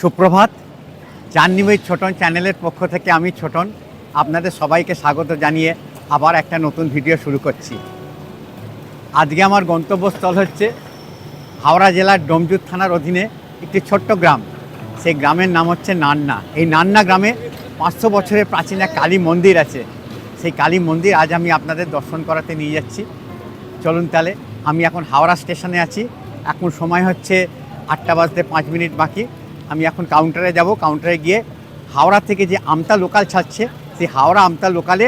সুপ্রভাত। Journey with Chhoton চ্যানেলের পক্ষ থেকে আমি ছোটন আপনাদের সবাইকে স্বাগত জানিয়ে আবার একটা নতুন ভিডিও শুরু করছি। আজকে আমার গন্তব্যস্থল হচ্ছে হাওড়া জেলার ডোমজুর থানার অধীনে একটি ছোট্ট গ্রাম। সেই গ্রামের নাম হচ্ছে নান্না। এই নান্না গ্রামে 500 বছরের প্রাচীন এক কালী মন্দির আছে। সেই কালী মন্দির আজ আমি আপনাদের দর্শন করাতে নিয়ে যাচ্ছি। চলুন তাহলে। আমি এখন হাওড়া স্টেশনে আছি। এখন সময় হচ্ছে 8টা বাজতে 5 মিনিট বাকি। আমি এখন কাউন্টারে যাব। কাউন্টারে গিয়ে হাওড়া থেকে যে আমতা লোকাল ছাড়ছে সেই হাওড়া আমতা লোকালে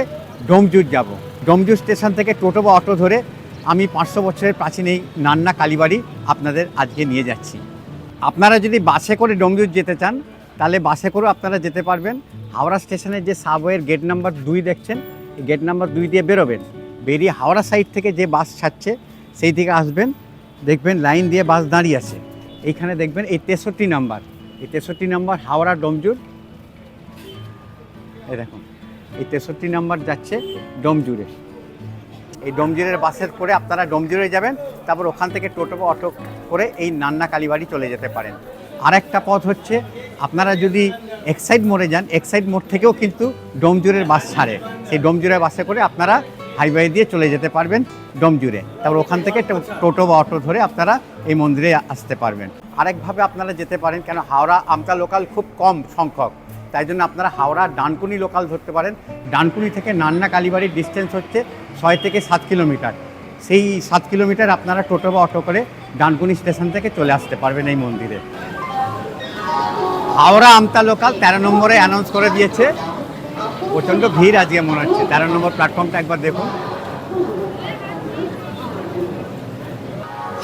ডোমজুর যাব। ডোমজুর স্টেশন থেকে টোটো বা অটো ধরে আমি 500 বছরের প্রাচীন এই নান্না কালীবাড়ি আপনাদের আজকে নিয়ে যাচ্ছি। আপনারা যদি বাসে করে ডোমজুর যেতে চান তাহলে বাসে করেও আপনারা যেতে পারবেন। হাওড়া স্টেশনের যে সাবওয়ের গেট নাম্বার 2 দেখছেন, এই গেট নাম্বার 2 দিয়ে বেরোবেন। বেরিয়ে হাওড়া সাইড থেকে যে বাস ছাড়ছে সেই দিকে আসবেন। দেখবেন লাইন দিয়ে বাস দাঁড়িয়ে আছে। এইখানে দেখবেন এই 63 নাম্বার, এই 63 নাম্বার হাওড়া ডোমজুর। এই দেখুন এই 63 নাম্বার যাচ্ছে ডোমজুরে। এই ডোমজুরের বাসের করে আপনারা ডোমজুরে যাবেন। তারপর ওখান থেকে টোটো বা অটো করে এই নান্না কালীবাড়ি চলে যেতে পারেন। আরেকটা পথ হচ্ছে আপনারা যদি এক্সাইড মোড়ে যান, এক্সাইড মোড় থেকেও কিন্তু ডোমজুরের বাস ছাড়ে। সেই ডোমজুরের বাসে করে আপনারা হাইওয়ে দিয়ে চলে যেতে পারবেন ডোমজুরে। তারপর ওখান থেকে টোটো বা অটো ধরে আপনারা এই মন্দিরে আসতে পারবেন। আরেকভাবে আপনারা যেতে পারেন, কেন হাওড়া আমতা লোকাল খুব কম সংখ্যক, তাই জন্য আপনারা হাওড়া ডানকুনি লোকাল ধরতে পারেন। ডানকুনি থেকে নান্না কালীবাড়ির ডিস্টেন্স হচ্ছে 6 থেকে 7 কিলোমিটার। সেই 7 কিলোমিটার আপনারা টোটো বা অটো করে ডানকুনি স্টেশন থেকে চলে আসতে পারবেন এই মন্দিরে। হাওড়া আমতা লোকাল 13 নম্বরে অ্যানাউন্স করে দিয়েছে। প্রচণ্ড ভিড় আজকে মনে হচ্ছে। 13 নম্বর প্ল্যাটফর্মটা একবার দেখুন।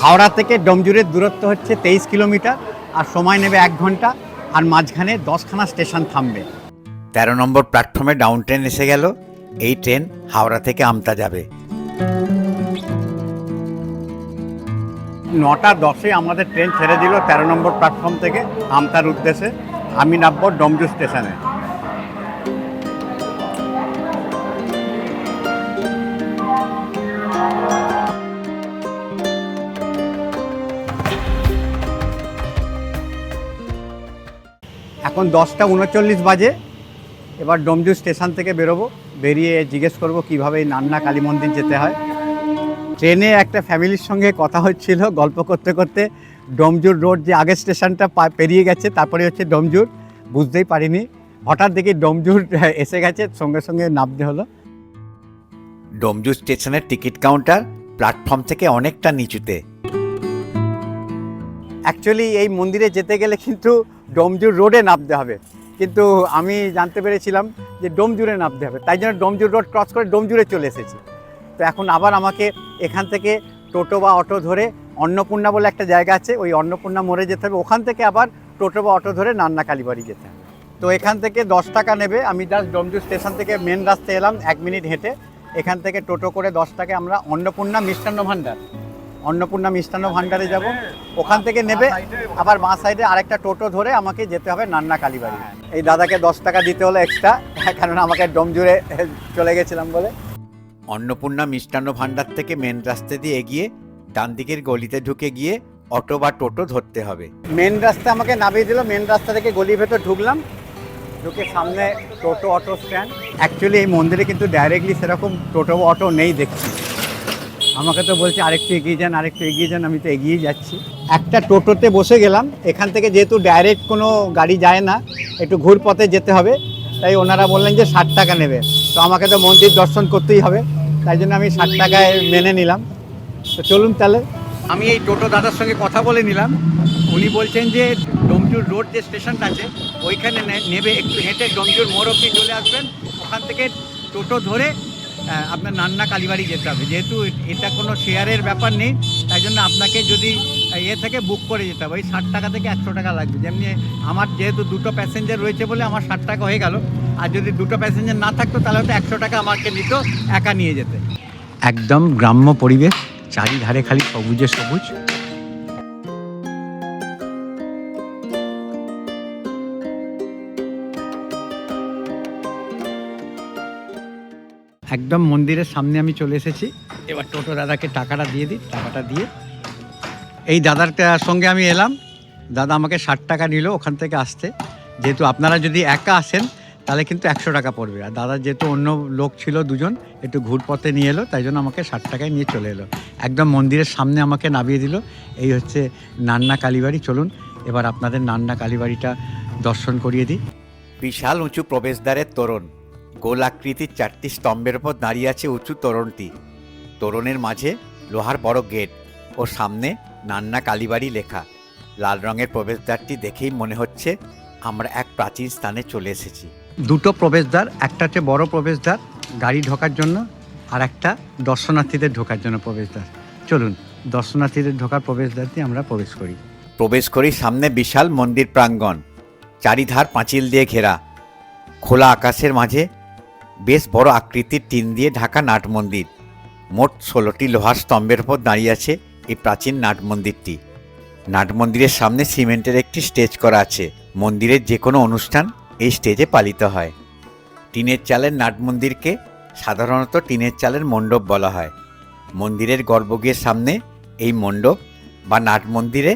হাওড়া থেকে ডোমজুরের দূরত্ব হচ্ছে 23 কিলোমিটার, আর সময় নেবে 1 ঘন্টা, আর মাঝখানে 10খানা স্টেশন থামবে। 13 নম্বর প্ল্যাটফর্মে ডাউন ট্রেন এসে গেল। এই ট্রেন হাওড়া থেকে আমতা যাবে। 9টা 10-এ আমাদের ট্রেন ছেড়ে দিল 13 নম্বর প্ল্যাটফর্ম থেকে আমতার উদ্দেশ্যে। আমি নামবো ডোমজুর স্টেশনে। এখন 10টা 39 বাজে। এবার ডোমজুর স্টেশন থেকে বেরোবো। বেরিয়ে জিজ্ঞেস করব কিভাবে এই নান্না কালী মন্দির যেতে হয়। ট্রেনে একটা ফ্যামিলির সঙ্গে কথা হচ্ছিল, গল্প করতে করতে ডোমজুর রোড যে আগের স্টেশনটা পেরিয়ে গেছে, তারপরে হচ্ছে ডোমজুর। বুঝতেই পারিনি, হঠাৎ দেখি ডোমজুর এসে গেছে, সঙ্গে সঙ্গে নামতে হলো। ডোমজুর স্টেশনের টিকিট কাউন্টার প্ল্যাটফর্ম থেকে অনেকটা নিচুতে। অ্যাকচুয়ালি এই মন্দিরে যেতে গেলে কিন্তু ডোমজুর রোডে নামতে হবে, কিন্তু আমি জানতে পেরেছিলাম যে ডোমজুরে নামতে হবে, তাই জন্য ডোমজুর রোড ক্রস করে ডোমজুরে চলে এসেছি। তো এখন আবার আমাকে এখান থেকে টোটো বা অটো ধরে অন্নপূর্ণা বলে একটা জায়গা আছে, ওই অন্নপূর্ণা মোড়ে যেতে হবে। ওখান থেকে আবার টোটো বা অটো ধরে নান্না কালীবাড়ি যেতে হবে। তো এখান থেকে 10 টাকা নেবে। আমি জাস্ট ডোমজুর স্টেশন থেকে মেন রাস্তায় এলাম 1 মিনিট হেঁটে। এখান থেকে টোটো করে 10 টাকায় আমরা অন্নপূর্ণা মিষ্টান্ন ভাণ্ডার, অন্নপূর্ণা মিষ্টান্ন ভাণ্ডারে যাব। ওখান থেকে নেবে আবার বাঁ সাইডে আরেকটা টোটো ধরে আমাকে যেতে হবে নান্না কালীবাড়ি। এই দাদাকে 10 টাকা দিতে হলো এক্সট্রা, কারণ আমাকে ডোমজুরে চলে গেছিলাম বলে। অন্নপূর্ণা মিষ্টান্ন ভাণ্ডার থেকে মেন রাস্তা দিয়ে এগিয়ে ডান দিকের গলিতে ঢুকে গিয়ে অটো বা টোটো ধরতে হবে। মেন রাস্তা আমাকে নামিয়ে দিল। মেন রাস্তা থেকে গলির ভেতর ঢুকলাম, ঢুকে সামনে টোটো অটো স্ট্যান্ড। অ্যাকচুয়ালি এই মন্দিরে কিন্তু ডাইরেক্টলি সেরকম টোটো বা অটো নেই দেখছি। আমাকে তো বলছে আরেকটু এগিয়ে যান, আরেকটু এগিয়ে যান। আমি তো এগিয়ে যাচ্ছি। একটা টোটোতে বসে গেলাম। এখান থেকে যেহেতু ডাইরেক্ট কোনো গাড়ি যায় না, একটু ঘুর পথে যেতে হবে, তাই ওনারা বললেন যে 60 টাকা নেবে। তো আমাকে তো মন্দির দর্শন করতেই হবে, তাই জন্য আমি 60 টাকায় মেনে নিলাম। তো চলুন তাহলে। আমি এই টোটো দাদার সঙ্গে কথা বলে নিলাম। উনি বলছেন যে ডোমজুর রোড যে স্টেশনটা আছে ওইখানে নেবে, একটু হেঁটে ডোমজুর মোড় অবধি চলে আসবেন। ওখান থেকে টোটো ধরে আপনার নান্না কালীবাড়ি যেতে হবে। যেহেতু এটা কোনো শেয়ারের ব্যাপার নেই, তাই জন্য আপনাকে যদি থেকে বুক করে যেতে হবে। ওই 60 টাকা থেকে 100 টাকা লাগবে। যেমনি আমার যেহেতু 2টো প্যাসেঞ্জার রয়েছে বলে আমার 60 টাকা হয়ে গেল। আর যদি 2টো প্যাসেঞ্জার না থাকতো তাহলে হয়তো 100 টাকা আমাকে নিত একা নিয়ে যেতে। একদম গ্রাম্য পরিবেশ, চারিধারে খালি সবুজে সবুজ। একদম মন্দিরের সামনে আমি চলে এসেছি। এবার টোটো দাদাকে টাকাটা দিয়ে দিই। টাকাটা দিয়ে এই দাদার সঙ্গে আমি এলাম। দাদা আমাকে 60 টাকা নিল ওখান থেকে আসতে। যেহেতু আপনারা যদি একা আসেন তাহলে কিন্তু 100 টাকা পড়বে, আর দাদা যেহেতু অন্য লোক ছিল দুজন একটু ঘুরপথে নিয়ে এলো, তাই জন্য আমাকে 60 টাকায় নিয়ে চলে এলো। একদম মন্দিরের সামনে আমাকে নামিয়ে দিল। এই হচ্ছে নান্না কালীবাড়ি। চলুন এবার আপনাদের নান্না কালীবাড়িটা দর্শন করিয়ে দিই। বিশাল উঁচু প্রবেশদ্বারের তোরণ, গোল আকৃতির 4টি স্তম্ভের ওপর দাঁড়িয়ে আছে উঁচু তোরণটি। তোরণের মাঝে লোহার বড় গেট ও সামনে নান্না কালীবাড়ি লেখা। লাল রঙের প্রবেশদ্বারটি দেখেই মনে হচ্ছে আমরা এক প্রাচীন স্থানে চলে এসেছি। দুটো প্রবেশদ্বার, একটা হচ্ছে বড় প্রবেশদ্বার গাড়ি ঢোকার জন্য, আর একটা দর্শনার্থীদের ঢোকার জন্য প্রবেশদ্বার। চলুন দর্শনার্থীদের ঢোকার প্রবেশদ্বার দিয়ে আমরা প্রবেশ করি। সামনে বিশাল মন্দির প্রাঙ্গণ, চারিধার পাঁচিল দিয়ে ঘেরা। খোলা আকাশের মাঝে বেশ বড় আকৃতির টিন দিয়ে ঢাকা নাট মন্দির। মোট 16টি লোহার স্তম্ভের উপর দাঁড়িয়ে আছে এই প্রাচীন নাট মন্দিরটি। নাট মন্দিরের সামনে সিমেন্টের একটি স্টেজ করা আছে। মন্দিরের যে কোনো অনুষ্ঠান এই স্টেজে পালিত হয়। টিনের চালের নাট মন্দিরকে সাধারণত টিনের চালের মণ্ডপ বলা হয়। মন্দিরের গর্ভগৃহের সামনে এই মণ্ডপ বা নাট মন্দিরে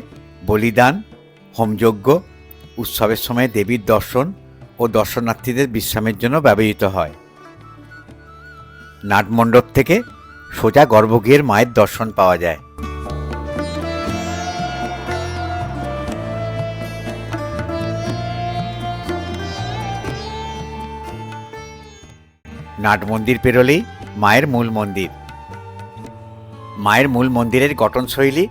বলিদান, হোমযজ্ঞ, উৎসবের সময় দেবীর দর্শন ও দর্শনার্থীদের বিশ্রামের জন্য ব্যবহৃত হয়। নাট মণ্ডপ থেকে সোজা গর্ভগৃহের মায়ের দর্শন পাওয়া যায়। নাট মন্দির পেরোলেই মায়ের মূল মন্দির। মায়ের মূল মন্দিরের গঠনশৈলী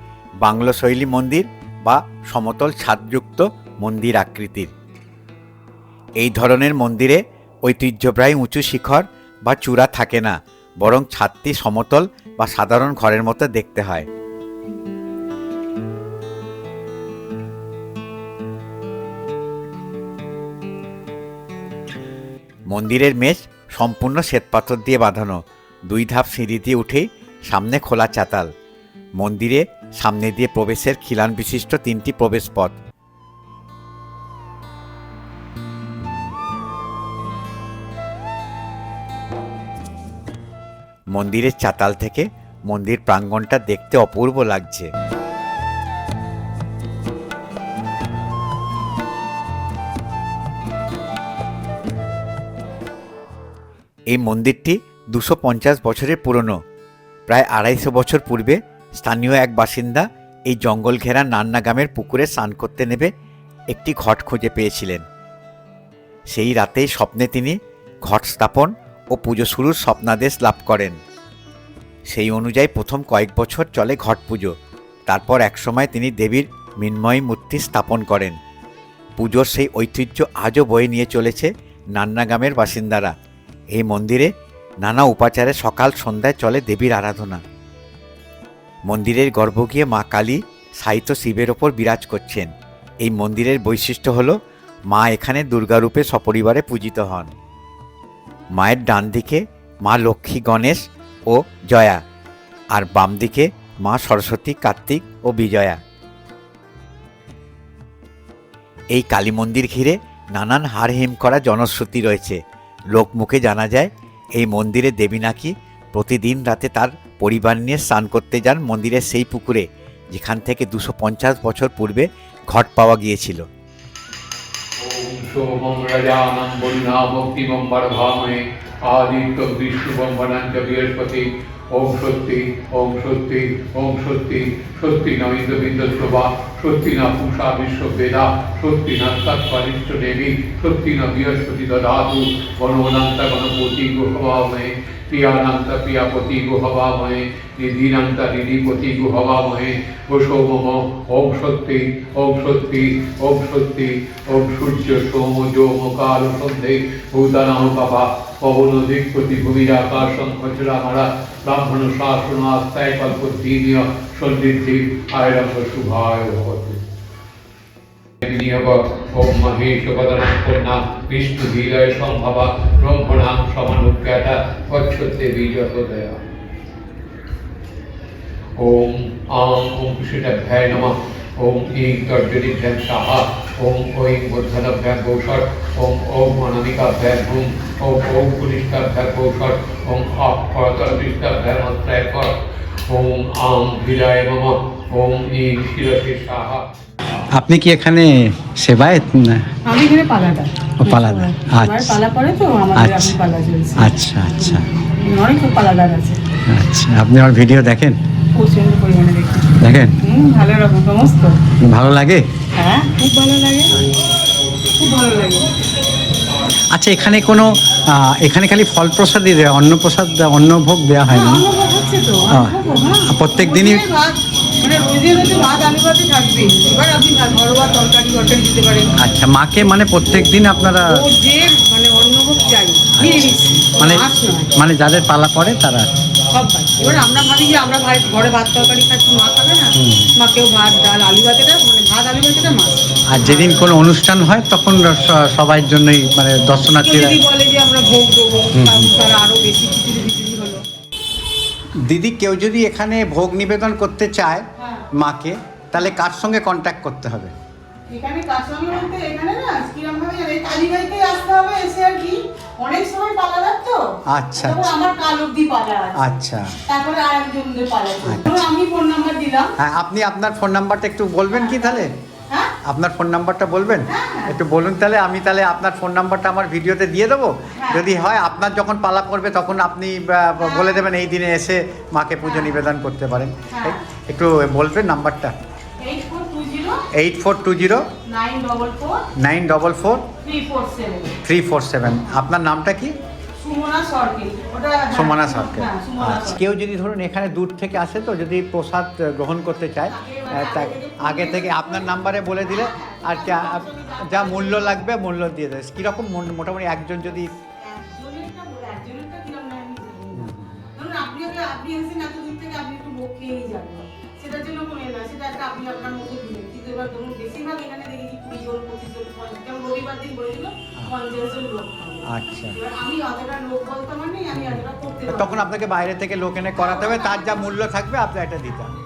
বাংলো শৈলী মন্দির বা সমতল ছাদযুক্ত মন্দির আকৃতির। এই ধরনের মন্দিরে ঐতিহ্যবাহী উঁচু শিখর বা চূড়া থাকে না, বরং ছাদটি সমতল বা সাধারণ ঘরের মতো দেখতে হয়। মন্দিরের মেঝ সম্পূর্ণ শ্বেতপাথর দিয়ে বাঁধানো। 2 ধাপ সিঁড়ি দিয়ে উঠেই সামনে খোলা চাতাল। মন্দিরে সামনে দিয়ে প্রবেশের খিলান বিশিষ্ট 3টি প্রবেশ পথ। মন্দিরের চাতাল থেকে মন্দির প্রাঙ্গণটা দেখতে অপূর্ব লাগছে। এই মন্দিরটি 250 বছরের পুরনো। প্রায় 250 বছর পূর্বে স্থানীয় এক বাসিন্দা এই জঙ্গল ঘেরা নান্না গ্রামের পুকুরে স্নান করতে নেমে একটি ঘট খুঁজে পেয়েছিলেন। সেই রাতেই স্বপ্নে তিনি ঘট স্থাপন ও পুজো শুরুর স্বপ্নাদেশ লাভ করেন। সেই অনুযায়ী প্রথম কয়েক বছর চলে ঘট পুজো। তারপর একসময় তিনি দেবীর মৃন্ময়ী মূর্তি স্থাপন করেন। পুজোর সেই ঐতিহ্য আজও বয়ে নিয়ে চলেছে নান্না গ্রামের বাসিন্দারা। এই মন্দিরে নানা উপাচারে সকাল সন্ধ্যায় চলে দেবীর আরাধনা। মন্দিরের গর্ভগৃহে মা কালী শায়িত শিবের ওপর বিরাজ করছেন। এই মন্দিরের বৈশিষ্ট্য হল মা এখানে দুর্গারূপে সপরিবারে পূজিত হন। মায়ের ডান দিকে মা লক্ষ্মী, গণেশ ও জয়া, আর বাম দিকে মা সরস্বতী, কার্তিক ও বিজয়া। এই কালী মন্দির ঘিরে নানান হাড়হিম করা জনশ্রুতি রয়েছে। লোকমুখে জানা যায় এই মন্দিরে দেবী নাকি প্রতিদিন রাতে তার পরিবার নিয়ে স্নান করতে যান মন্দিরের সেই পুকুরে, যেখান থেকে 250 বছর পূর্বে ঘট পাওয়া গিয়েছিল। ওম সত্যি, ওম সত্যি, ওম সত্যি, সত্যি ন ইন্দ্রবিন্দ শোভা, সত্যি না পুষা বিশ্ব বেদা, সত্যি না তৎপরিষ্ঠ দেবী, সত্যি না বৃহস্পতি দদাতু, গণনান্তা গণপতি গুহবামহে, প্রিয়ানান্তা প্রিয়াপতি গুহবামহে, নিধিনান্তা নিধিপতি গুহবামহে, গোসৌমহ। ওম সত্যি, ওম সত্যি, ওম সত্যি, ওম সূর্য সোম যোম কাল সন্ধে ভূতানাহ পাপা, পবন দিকপতি ভূমিরাকাশং খচরামারা, ব্রাহ্মণ শাসন আস্তায় কল্পদ্বীনীয় সন্নিধি আয়রঙ্গ শুভায় ভবতু। ওম মহেশ বদনাপন্না বিষ্ণু বিলয় সম্ভবা, ব্রহ্মণাং সমানুজ্ঞাতা গচ্ছতে বীজতোদয়া। ওম আং ওম কুশিতাভ্যায় নমঃ। ওম ঈং তর্জনীভ্যাং স্বাহা। ওম ঐং বুদ্ধনাভ্যাং গৌষট। ওম ওম অনামিকাভ্যাং হুম। ওম ওম কুনিষ্ঠাভ্যাং গৌষট। ওম আপ পরতরবিষ্টাভ্যাং অত্রায় কর। ওম আং হীরায় নমঃ। ওম ঈং শিরসে স্বাহা। আপনি কি এখানে সেবায়েত না? আমি এখানে পালাদার। ও, পালাদার, আমার আচ্ছা। পালা পড়ে তো আমাদের আচ্ছা। আমি পালা চলছে। আচ্ছা আচ্ছা অনেক তো পালাদার আছে, আচ্ছা। আপনি আমার ভিডিও দেখেন? প্রচন্ড পরিমাণে দেখি। দেখেন? ভালো রকম সমস্ত। ভালো লাগে? হ্যাঁ, খুব ভালো লাগে, খুব ভালো লাগে। আচ্ছা, এখানে কোনো এখানে খালি ফল প্রসাদই দেয়, অন্নপ্রসাদ অন্নভোগ দেওয়া হয় না? অন্নভোগ হচ্ছে তো, অন্নভোগ, হ্যাঁ। প্রত্যেক দিনই? রোজের ভাত, মানে রোজের হচ্ছে ভাত আলু ভাতই থাকবে। এবার আপনি ঘরোয়া তরকারি বটন দিতে পারেন। আচ্ছা, মাকে মানে প্রত্যেক দিন আপনারা রোজের মানে অন্নভোগ চাই, নিরামিষ, মানে মাছ নয়। মানে যাদের পালা পড়ে তারা? সব ভাই। এবার আমরা ভাবি যে আমরা ঘরে ভাত তরকারি খাচ্ছি, মা খাবে না, মাকেও ভাত ডাল আলু ভাতেটা, মানে ভাত আলু ভাতেটা মাছ। আর যেদিন কোনো অনুষ্ঠান হয় তখন সবাই জন্যই মানে কেউ দর্শনার্থীরা? যদি বলে যে আমরা ভোগ দেবো, তারা আরো বেশি খিচুড়ি বিচুড়ি হলো। দিদি, কেউ যদি এখানে ভোগ নিবেদন করতে চায় হ্যাঁ। মাকে, তাহলে কার সঙ্গে কন্ট্যাক্ট করতে হবে? এখানে কার সঙ্গে বলতে এখানে না কিরম ভাবে জানে, কালীবাড়িতে আসতে হবে, এসে আর কি অনেক সময় পালা যাক তো। আচ্ছা, তারপর আচ্ছা। আমার কাল অব্দি পালা আছে। আচ্ছা। তারপরে আর একজনদের পালা আছে। আচ্ছা। তো আমি ফোন নাম্বার দিলাম। হ্যাঁ, আপনি আপনার ফোন নাম্বারটা একটু বলবেন কি তাহলে? হ্যাঁ, আপনার ফোন নাম্বারটা বলবেন? হ্যাঁ। একটু বলুন তাহলে, আমি তাহলে আপনার ফোন নাম্বারটা আমার ভিডিওতে দিয়ে দেবো। হ্যাঁ। যদি হয় আপনার যখন পালা করবে তখন আপনি বলে দেবেন এই দিনে এসে মাকে পুজো নিবেদন করতে পারেন। হ্যাঁ। একটু বলবেন নাম্বারটা? 8420 8420 944 944 347। 347। আপনার নামটা কি? সুমনা সরকার। ওটা সুমনা সরকার। হ্যাঁ, সুমনা আচ্ছা। সরকার। কেউ যদি ধরুন এখানে দূর থেকে আসে, তো যদি প্রসাদ গ্রহণ করতে চায়, আগে থেকে আপনার নাম্বারে বলে দিলে আর যা মূল্য লাগবে মূল্য দিয়ে দেবে। কীরকম মোটামুটি একজন যদি? একজনেরটা কিরম নেয় আমি জানি না। ধরুন আপনি এসেছেন এত দূর থেকে, আপনি একটু ভোগ খেয়েই যাবেন, সেটার জন্য কোনো না, সেটা একটা আপনি আপনার মতো দিলেন। কিন্তু এবার ধরুন বেশিরভাগ এখানে দেখেছি 20 জন 25 জন 50, যেমন রবিবার দিন বলেছিল 50 জন লোক খাবে। আচ্ছা। এবার আমি অতটা লোক বলতে আমার নেই, আমি অতটা করতে পারবো না। তখন আপনাকে বাইরে থেকে লোক এনে করাতে হবে, তার যা মূল্য থাকবে আপনি এটা দিতে হবে।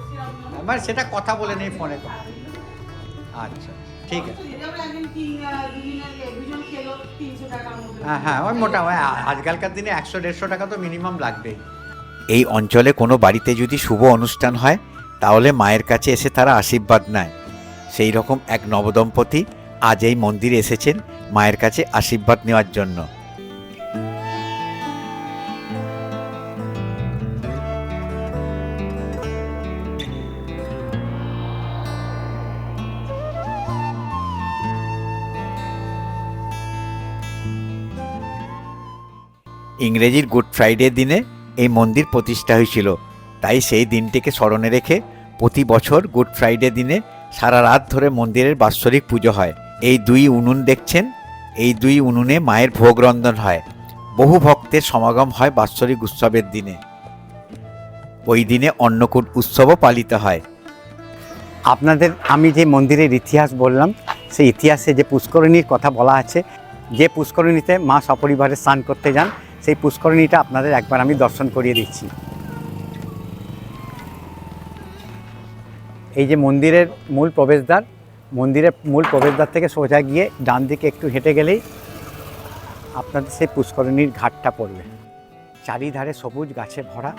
মানে সেটা কথা বলে নেই ফোনে। আচ্ছা, ঠিক আছে। যেমন একদিন দুজন খেলো 300 টাকার মধ্যে। হ্যাঁ হ্যাঁ, ওই মোটামুটি আজকালকার দিনে 100-150 টাকা তো মিনিমাম লাগবেই। এই অঞ্চলে কোনো বাড়িতে যদি শুভ অনুষ্ঠান হয় তাহলে মায়ের কাছে এসে তারা আশীর্বাদ নেয়। সেই রকম এক নবদম্পতি আজ এই মন্দিরে এসেছেন মায়ের কাছে আশীর্বাদ নেওয়ার জন্য। ইংরেজির গুড ফ্রাইডে দিনে এই মন্দির প্রতিষ্ঠা হয়েছিল, তাই সেই দিনটিকে স্মরণে রেখে প্রতি বছর গুড ফ্রাইডে দিনে সারা রাত ধরে মন্দিরের বাৎসরিক পুজো হয়। এই দুই উনুন দেখছেন, এই দুই উনুনে মায়ের ভোগ রন্ধন হয়। বহু ভক্তের সমাগম হয় বাৎসরিক উৎসবের দিনে। ওই দিনে অন্নকূট উৎসবও পালিত হয়। আপনাদের আমি যে মন্দিরের ইতিহাস বললাম, সেই ইতিহাসে যে পুষ্করিণীর কথা বলা আছে, যে পুষ্করিণীতে মা সপরিবারে স্নান করতে যান, সেই পুষ্করিণীটা আপনাদের একবার আমি দর্শন করিয়ে দিচ্ছি। এই যে মন্দিরের মূল প্রবেশদ্বার, মন্দিরের মূল প্রবেশদ্বার থেকে সোজা গিয়ে ডান দিকে একটু হেঁটে গেলেই আপনাদের সেই পুষ্করিণীর ঘাটটা পড়বে। চারিধারে সবুজ গাছে ভরা,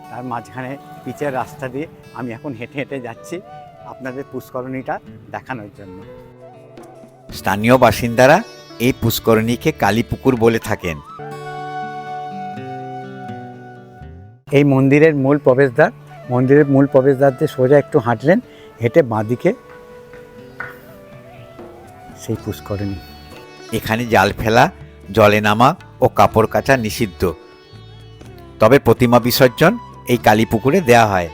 তার মাঝখানে পিচের রাস্তা দিয়ে আমি এখন হেঁটে হেঁটে যাচ্ছি আপনাদের পুষ্করিণীটা দেখানোর জন্য। স্থানীয় বাসিন্দারা এই পুষ্করিণীকে কালীপুকুর বলে থাকেন। এই মন্দিরের মূল প্রবেশদ্বার দিয়ে সোজা একটু হাঁটলেন, হেঁটে বাঁদিকে সেই পুষ্করিণী। এখানে জাল ফেলা, জলে নামা ও কাপড় কাচা নিষিদ্ধ, তবে প্রতিমা বিসর্জন এই কালীপুকুরে দেয়া হয়।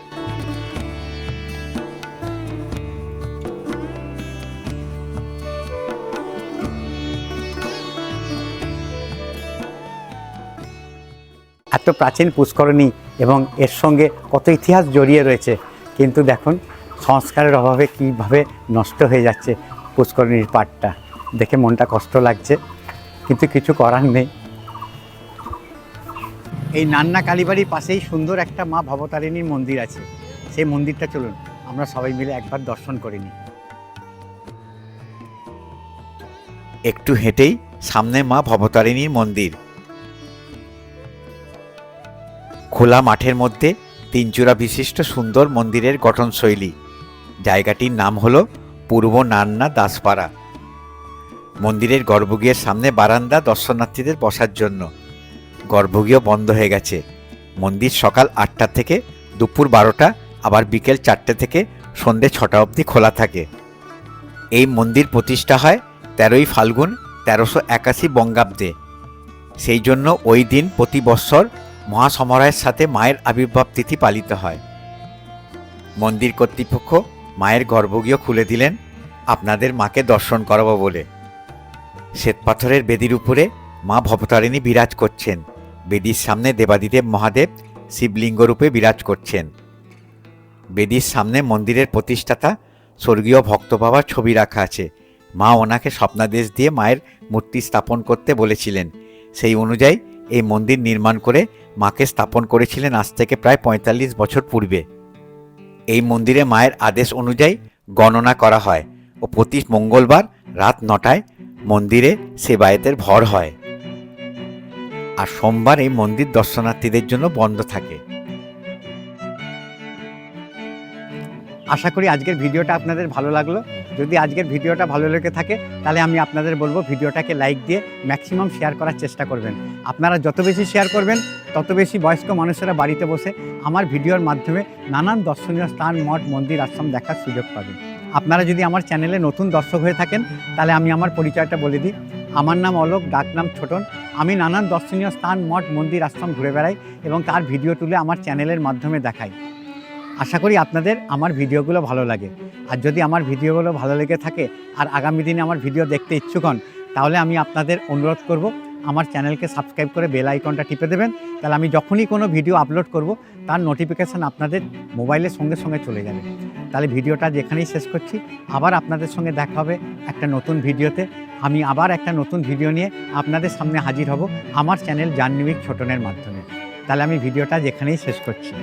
এত প্রাচীন পুষ্করিণী এবং এর সঙ্গে কত ইতিহাস জড়িয়ে রয়েছে, কিন্তু দেখুন সংস্কারের অভাবে কীভাবে নষ্ট হয়ে যাচ্ছে পুষ্করিণীর পাড়টা। দেখে মনটা কষ্ট লাগছে, কিন্তু কিছু করার নেই। এই নান্না কালীবাড়ির পাশেই সুন্দর একটা মা ভবতারিণীর মন্দির আছে, সেই মন্দিরটা চলুন আমরা সবাই মিলে একবার দর্শন করে নিই। একটু হেঁটেই সামনে মা ভবতারিণীর মন্দির। খোলা মাঠের মধ্যে তিনচূড়া বিশিষ্ট সুন্দর মন্দিরের গঠনশৈলী। জায়গাটির নাম হলো পূর্ব নান্না দাসপাড়া। মন্দিরের গর্ভগৃহের সামনে বারান্দা দর্শনার্থীদের বসার জন্য। গর্ভগৃহ বন্ধ হয়ে গেছে। মন্দির সকাল 8টা থেকে দুপুর 12টা, আবার বিকেল 4টে থেকে সন্ধে 6টা অবধি খোলা থাকে। এই মন্দির প্রতিষ্ঠা হয় 13ই ফাল্গুন 1381 বঙ্গাব্দে। সেই জন্য ওই দিন প্রতি বৎসর মহাসমারোহের সাথে মায়ের আবির্ভাব তিথি পালিত হয়। মন্দির কর্তৃপক্ষ মায়ের গর্ভগৃহ খুলে দিলেন আপনাদের মাকে দর্শন করাবো বলে। শ্বেতপাথরের বেদির উপরে মা ভবতারিণী বিরাজ করছেন। বেদির সামনে দেবাদিদেব মহাদেব শিবলিঙ্গরূপে বিরাজ করছেন। বেদির সামনে মন্দিরের প্রতিষ্ঠাতা স্বর্গীয় ভক্ত বাবার ছবি রাখা আছে। মা ওনাকে স্বপ্নাদেশ দিয়ে মায়ের মূর্তি স্থাপন করতে বলেছিলেন। সেই অনুযায়ী এই মন্দির নির্মাণ করে মাকে স্থাপন করেছিলেন আজ থেকে প্রায় 45 বছর পূর্বে। এই মন্দিরে মায়ের আদেশ অনুযায়ী গণনা করা হয় ও প্রতি মঙ্গলবার রাত 9টায় মন্দিরে সেবায়েতের ভর হয়। আর সোমবার এই মন্দির দর্শনার্থীদের জন্য বন্ধ থাকে। আশা করি আজকের ভিডিওটা আপনাদের ভালো লাগলো। যদি আজকের ভিডিওটা ভালো লেগে থাকে তাহলে আমি আপনাদের বলবো ভিডিওটাকে লাইক দিয়ে ম্যাক্সিমাম শেয়ার করার চেষ্টা করবেন। আপনারা যত বেশি শেয়ার করবেন তত বেশি বয়স্ক মানুষেরা বাড়িতে বসে আমার ভিডিওর মাধ্যমে নানান দর্শনীয় স্থান, মঠ, মন্দির, আশ্রম দেখার সুযোগ পাবেন। আপনারা যদি আমার চ্যানেলে নতুন দর্শক হয়ে থাকেন তাহলে আমি আমার পরিচয়টা বলে দিই। আমার নাম অলোক, ডাকনাম ছোটন। আমি নানান দর্শনীয় স্থান, মঠ, মন্দির, আশ্রম ঘুরে বেড়াই এবং তার ভিডিও তুলে আমার চ্যানেলের মাধ্যমে দেখাই। আশা করি আপনাদের আমার ভিডিওগুলো ভালো লাগে। আর যদি আমার ভিডিওগুলো ভালো লেগে থাকে আর আগামী দিনে আমার ভিডিও দেখতে ইচ্ছুক হন তাহলে আমি আপনাদের অনুরোধ করব আমার চ্যানেলকে সাবস্ক্রাইব করে বেল আইকনটা টিপে দেবেন। তাহলে আমি যখনই কোনো ভিডিও আপলোড করব তার নোটিফিকেশান আপনাদের মোবাইলের সঙ্গে সঙ্গে চলে যাবে। তাহলে ভিডিওটা যেখানেই শেষ করছি। আবার আপনাদের সঙ্গে দেখা হবে একটা নতুন ভিডিওতে। আমি আবার একটা নতুন ভিডিও নিয়ে আপনাদের সামনে হাজির হব আমার চ্যানেল জাহ্নবী ছোটনের মাধ্যমে। তাহলে আমি ভিডিওটা যেখানেই শেষ করছি।